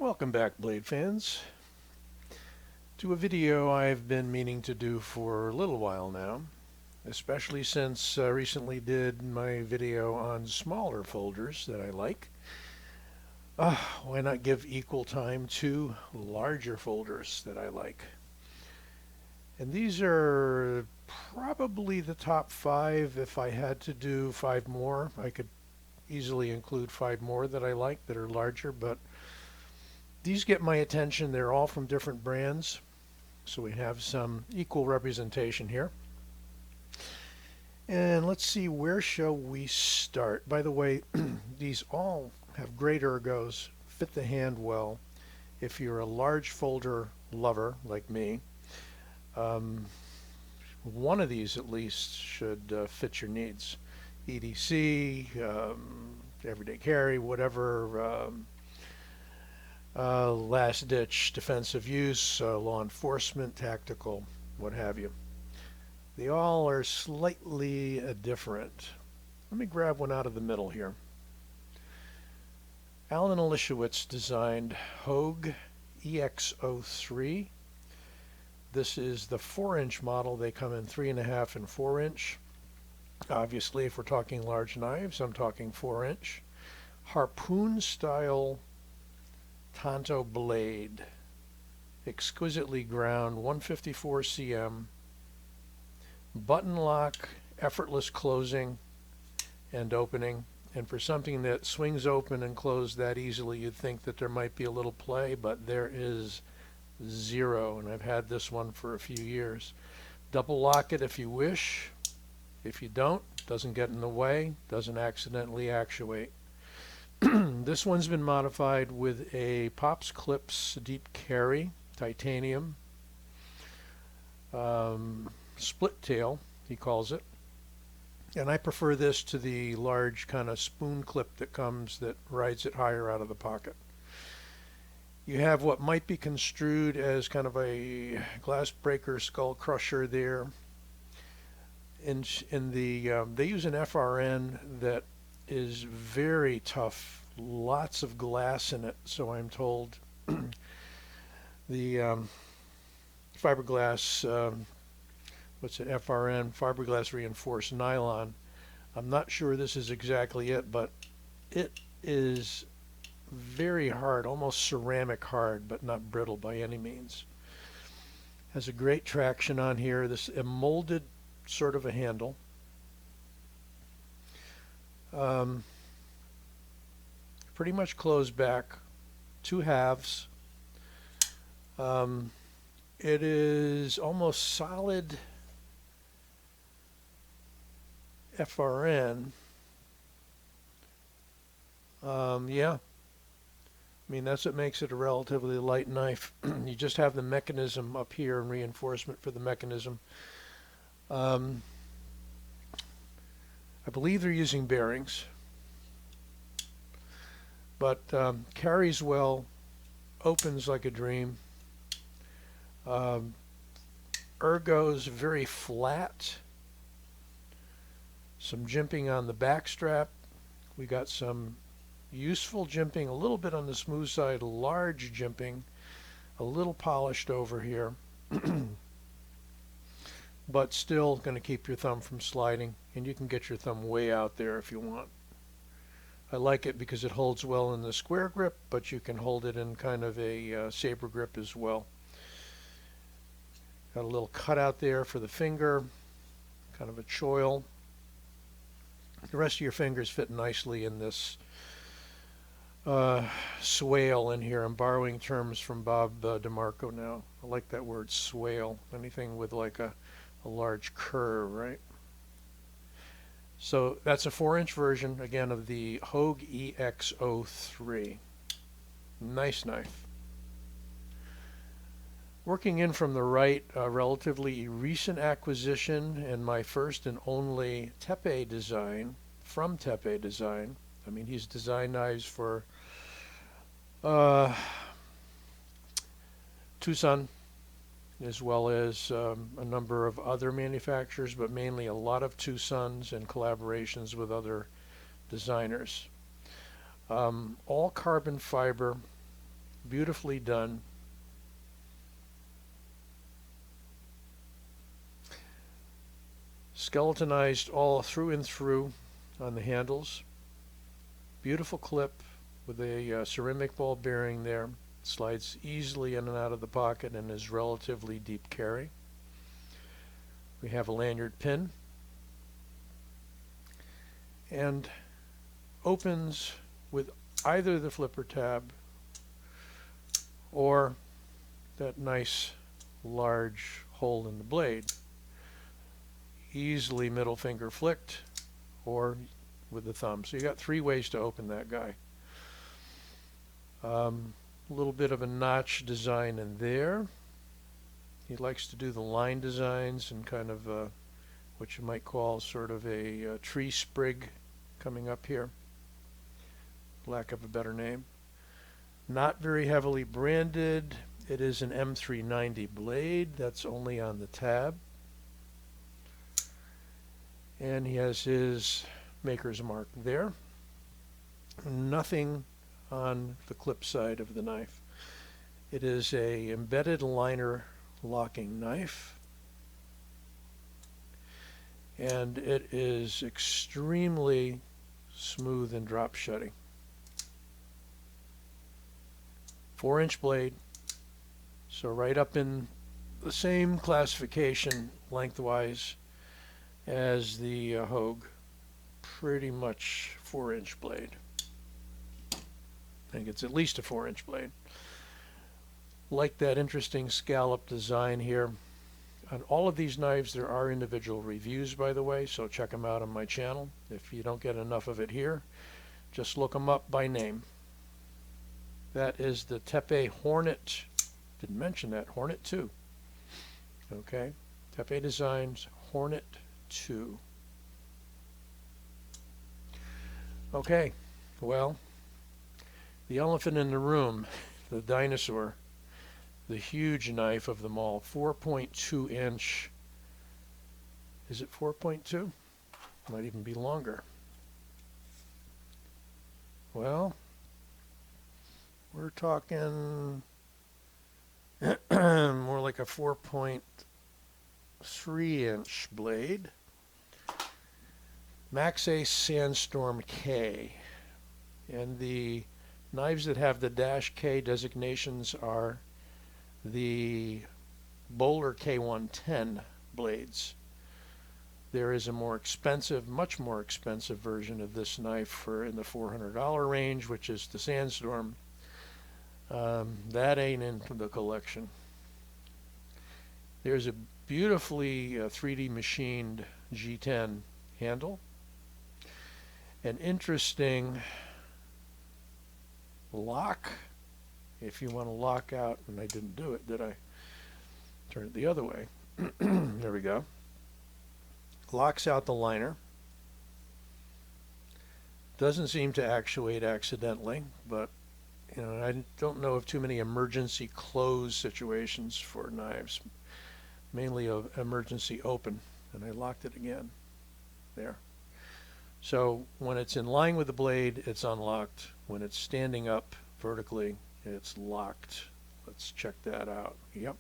Welcome back, Blade fans, to a video I've been meaning to do for a little while now, especially since I recently did my video on smaller folders that I like. Why not give equal time to larger folders that I like? And these are probably the top 5. If I had to do 5 more, I could easily include 5 more that I like that are larger, but these get my attention. They're all from different brands, so we have some equal representation here. And let's see, where shall we start? By the way, these all have great ergos, fit the hand well. If you're a large folder lover like me, one of these at least should fit your needs. EDC, everyday carry, whatever, last ditch defensive use, law enforcement, tactical, what have you. They all are slightly different. Let me grab one out of the middle here. Alan Olishewicz designed Hogue EX03. This is the 4-inch model. They come in 3.5 and 4-inch. Obviously, if we're talking large knives, I'm talking 4-inch. Harpoon style Tanto blade, exquisitely ground, 154 cm, button lock, effortless closing and opening. And for something that swings open and closed that easily, you'd think that there might be a little play, but there is zero. And I've had this one for a few years. Double lock it if you wish. If you don't, doesn't get in the way, doesn't accidentally actuate. This one's been modified with a Pops Clips deep carry, titanium, split tail, he calls it. And I prefer this to the large kind of spoon clip that comes that rides it higher out of the pocket. You have what might be construed as kind of a glass breaker, skull crusher there. In the they use an FRN that is very tough, lots of glass in it, so I'm told. The fiberglass, what's it, FRN, fiberglass reinforced nylon. I'm not sure this is exactly it, but it is very hard, almost ceramic hard, but not brittle by any means. Has a great traction on here. This a molded sort of a handle. Pretty much closed back, 2 halves. It is almost solid FRN. Yeah, I mean, that's what makes it a relatively light knife. You just have the mechanism up here and reinforcement for the mechanism. I believe they're using bearings, but carries well, opens like a dream. Ergos very flat. Some jimping on the back strap. We got some useful jimping, a little bit on the smooth side, large jimping, a little polished over here. But still going to keep your thumb from sliding, and you can get your thumb way out there if you want. I like it because it holds well in the square grip, but you can hold it in kind of a saber grip as well. Got a little cutout there for the finger, kind of a choil. The rest of your fingers fit nicely in this swale in here. I'm borrowing terms from Bob DeMarco now. I like that word, swale. Anything with like a large curve, right? So that's a 4-inch version, again, of the Hogue EX03. Nice knife. Working in from the right, a relatively recent acquisition and my first and only Tepe design from Tepe Design. I mean, he's designed knives for Tucson, as well as a number of other manufacturers, but mainly a lot of Tucsons and collaborations with other designers. All carbon fiber, Beautifully done. Skeletonized all through and through on the handles. Beautiful clip with a ceramic ball bearing there. Slides easily in and out of the pocket and is relatively deep carry. We have a lanyard pin and opens with either the flipper tab or that nice large hole in the blade. Easily middle finger flicked or with the thumb. So you got 3 ways to open that guy. A little bit of a notch design in there. He likes to do the line designs and kind of what you might call sort of a tree sprig coming up here. Lack of a better name. Not very heavily branded. It is an M390 blade. That's only on the tab. And he has his maker's mark there. Nothing on the clip side of the knife. It is a embedded liner locking knife, and it is extremely smooth and drop shutting. 4-inch blade, so right up in the same classification lengthwise as the Hogue. Pretty much 4-inch blade. I think it's at least a 4-inch blade. Like that interesting scallop design here. On all of these knives there are individual reviews, by the way, so check them out on my channel. If you don't get enough of it here, just look them up by name. That is the Tepe Hornet. Didn't mention that. Hornet 2. Okay. Tepe Designs Hornet 2. Okay. Well, the elephant in the room, the dinosaur, the huge knife of them all, 4.2 inch. Is it 4.2? Might even be longer. Well, we're talking more like a 4.3 inch blade. Max Ace Sandstorm K. And the knives that have the -K designations are the Bowler K110 blades. There is a more expensive, much more expensive version of this knife for in the $400 range, which is the Sandstorm. That ain't in the collection. There's a beautifully 3D machined G10 handle. An interesting lock, if you want to lock out, and I didn't do it, did I? Turn it the other way. There we go. Locks out the liner. Doesn't seem to actuate accidentally, but you know, I don't know of too many emergency close situations for knives. Mainly an emergency open, and I locked it again. There. So when it's in line with the blade, it's unlocked. When it's standing up vertically, it's locked. Let's check that out. Yep.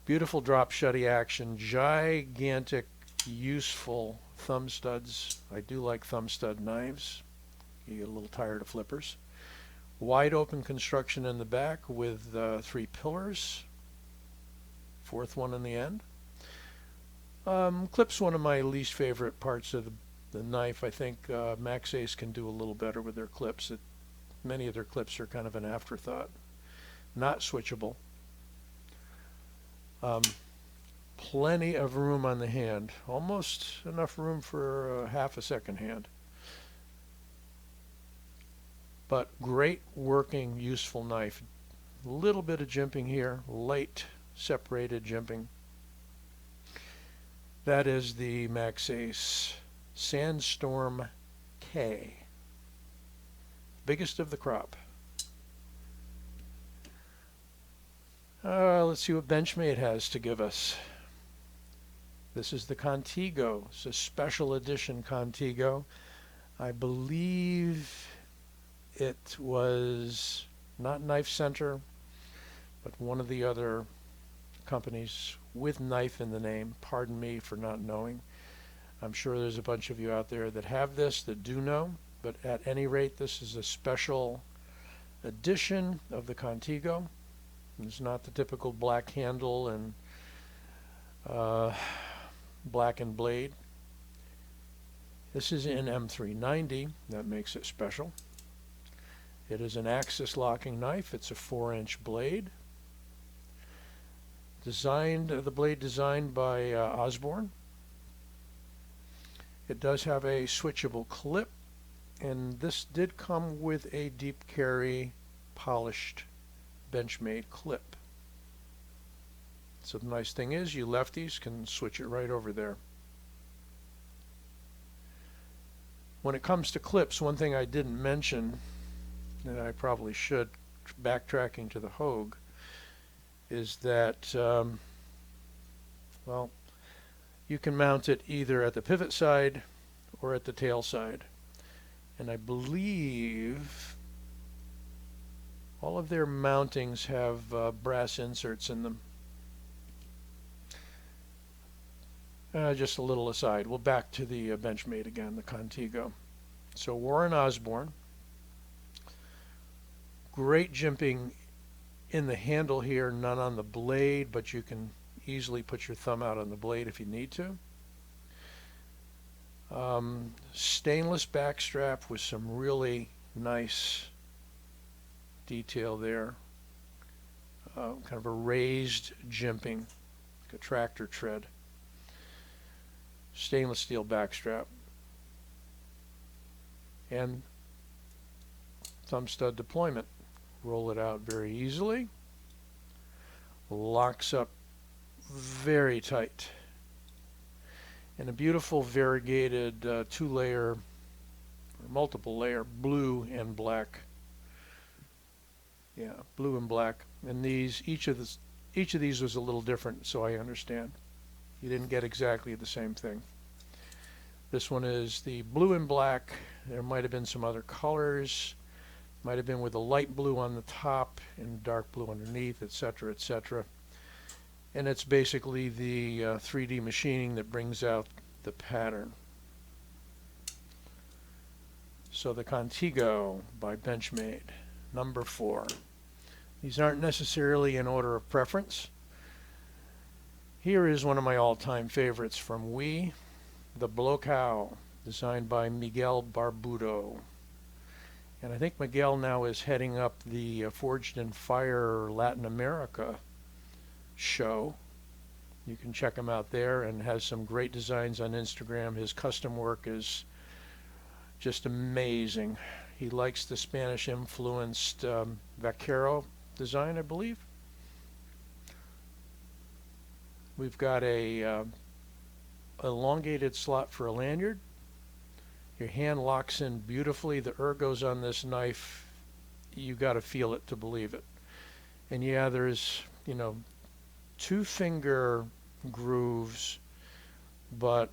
Beautiful drop shutty action. Gigantic, useful thumb studs. I do like thumb stud knives. You get a little tired of flippers. Wide open construction in the back with 3 pillars. 4th one in the end. Clip's one of my least favorite parts of the knife. I think Max Ace can do a little better with their clips. Many of their clips are kind of an afterthought. Not switchable. Plenty of room on the hand. Almost enough room for half a second hand. But great working, useful knife. A little bit of jimping here. Light separated jimping. That is the Max Ace Sandstorm K. Biggest of the crop. Let's see what Benchmade has to give us. This is the Contego. It's a special edition Contego. I believe it was not Knife Center, but one of the other companies with knife in the name. Pardon me for not knowing. I'm sure there's a bunch of you out there that have this, that do know, but at any rate, this is a special edition of the Contego. It's not the typical black handle and blackened blade. This is in M390. That makes it special. It is an axis locking knife. It's a 4-inch blade. The blade designed by Osborne. It does have a switchable clip, and this did come with a deep carry polished Benchmade clip. So the nice thing is you lefties can switch it right over there. When it comes to clips, one thing I didn't mention that I probably should, backtracking to the Hogue, is that well, you can mount it either at the pivot side or at the tail side, and I believe all of their mountings have brass inserts in them. Just a little aside, we'll back to the Benchmade again, the Contego. So Warren Osborne, great jimping in the handle here, none on the blade, but you can easily put your thumb out on the blade if you need to. Stainless back strap with some really nice detail there. Kind of a raised jimping, like a tractor tread. Stainless steel back strap. And thumb stud deployment. Roll it out very easily. Locks up very tight. And a beautiful variegated 2-layer or multiple layer blue and black. Yeah, blue and black. And each of these was a little different, so I understand. You didn't get exactly the same thing. This one is the blue and black. There might have been some other colors. Might have been with a light blue on the top and dark blue underneath, etc., etc. And it's basically the 3D machining that brings out the pattern. So the Contego by Benchmade, number 4. These aren't necessarily in order of preference. Here is one of my all-time favorites from WE, the Blocao, designed by Miguel Barbudo. And I think Miguel now is heading up the Forged in Fire Latin America show. You can check him out there, and has some great designs on Instagram. His custom work is just amazing. He likes the Spanish-influenced vaquero design, I believe. We've got a elongated slot for a lanyard. Your hand locks in beautifully. The ergos on this knife, you got to feel it to believe it. And yeah, there's, 2-finger grooves, but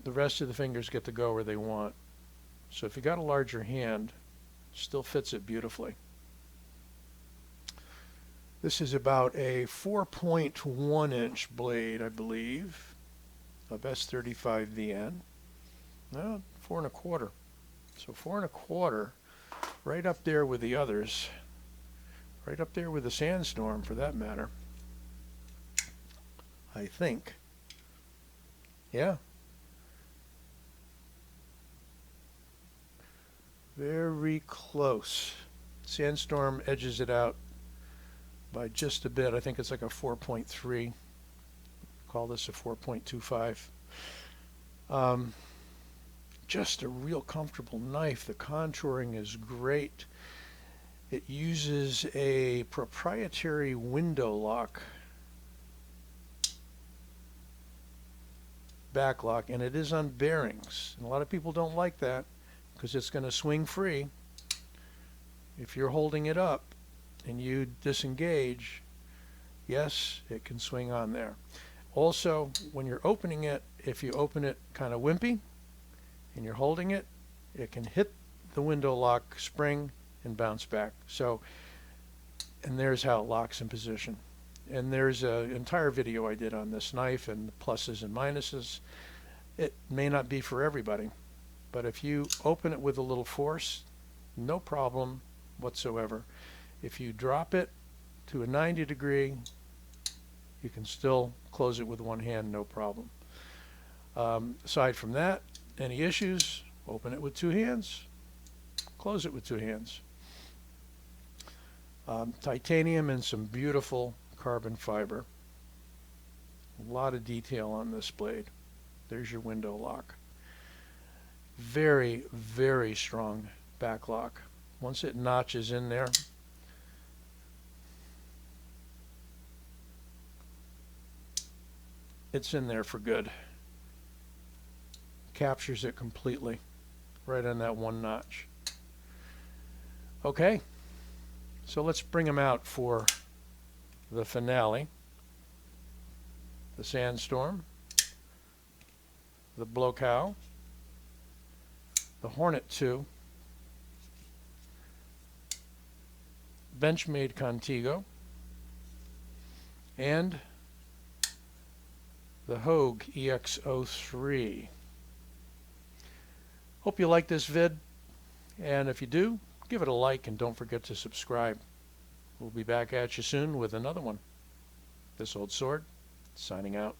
the rest of the fingers get to go where they want. So if you got a larger hand, still fits it beautifully. This is about a 4.1-inch blade, I believe, of S35VN. No, 4 1/4. So 4 1/4, right up there with the others, right up there with the Sandstorm, for that matter. I think. Yeah. Very close. Sandstorm edges it out by just a bit. I think it's like a 4.3. Call this a 4.25. Just a real comfortable knife. The contouring is great. It uses a proprietary window lock back lock, and it is on bearings. And a lot of people don't like that because it's going to swing free. If you're holding it up and you disengage, yes, it can swing on there. Also, when you're opening it, if you open it kind of wimpy and you're holding it, it can hit the window lock spring and bounce back. So And there's how it locks in position. And there's an entire video I did on this knife and the pluses and minuses. It may not be for everybody, but if you open it with a little force, no problem whatsoever. If you drop it to a 90 degree, you can still close it with one hand, no problem. Aside from that, any issues, open it with two hands, close it with two hands. Titanium and some beautiful carbon fiber. A lot of detail on this blade. There's your window lock. Very, very strong back lock. Once it notches in there, it's in there for good. Captures it completely right on that one notch. Okay, so let's bring them out for the finale. The Sandstorm, the Blow-Cow, the Hornet 2, Benchmade Contego, and the Hogue EX03. Hope you like this vid, and if you do, give it a like and don't forget to subscribe. We'll be back at you soon with another one. This Old Sword, signing out.